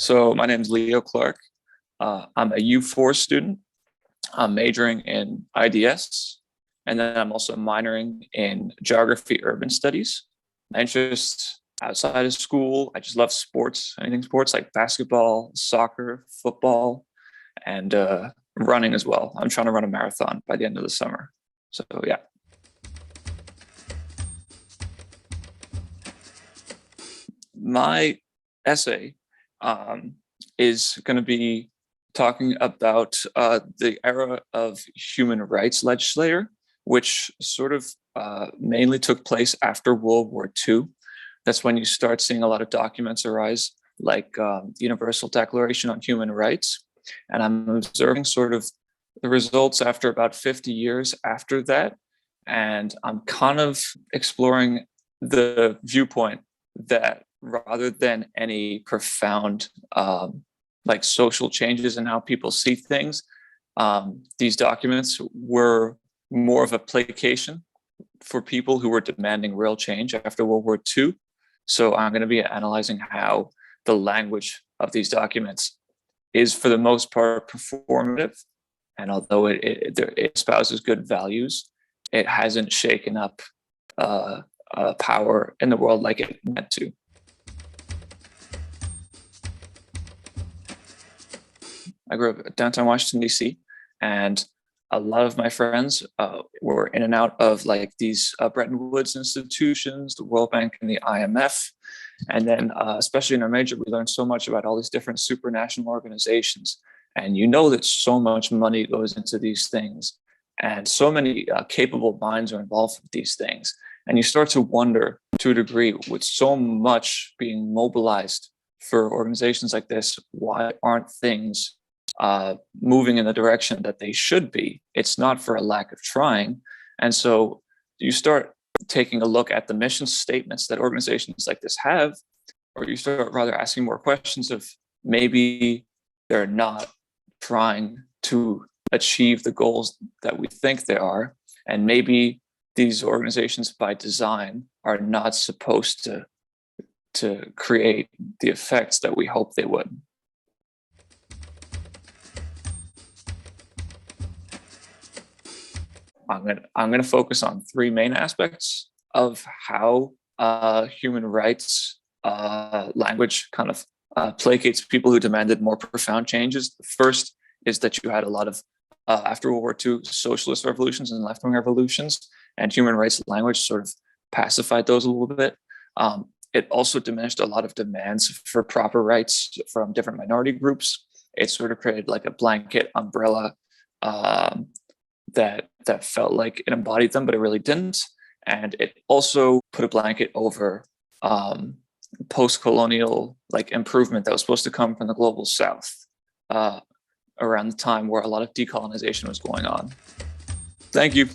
So my name is Leo Clarke. I'm a U4 student. I'm majoring in IDS, and then I'm also minoring in geography urban studies. My interest outside of school, I just love sports, anything sports like basketball, soccer, football, and running as well. I'm trying to run a marathon by the end of the summer. So yeah. My essay is going to be talking about the era of human rights legislator, which sort of mainly took place after World War II. That's when you start seeing a lot of documents arise, like the Universal Declaration on Human Rights. And I'm observing sort of the results after about 50 years after that. And I'm kind of exploring the viewpoint that rather than any profound like social changes in how people see things, these documents were more of a placation for people who were demanding real change after World War II. So I'm going to be analyzing how the language of these documents is for the most part performative. And although it espouses good values, it hasn't shaken up power in the world like it meant to. I grew up downtown Washington, D.C., and a lot of my friends were in and out of like these Bretton Woods institutions, the World Bank and the IMF. And then especially in our major, we learned so much about all these different supranational organizations. And you know that so much money goes into these things and so many capable minds are involved with these things. And you start to wonder to a degree, with so much being mobilized for organizations like this, why aren't things moving in the direction that they should be? It's not for a lack of trying. And so you start taking a look at the mission statements that organizations like this have, or you start rather asking more questions of maybe they're not trying to achieve the goals that we think they are. And maybe these organizations by design are not supposed to create the effects that we hope they would. I'm going to focus on three main aspects of how human rights language kind of placates people who demanded more profound changes. The first is that you had a lot of, after World War II, socialist revolutions and left-wing revolutions, and human rights language sort of pacified those a little bit. It also diminished a lot of demands for proper rights from different minority groups. It sort of created like a blanket umbrella that felt like it embodied them, but it really didn't. And it also put a blanket over post-colonial like improvement that was supposed to come from the global South around the time where a lot of decolonization was going on. Thank you.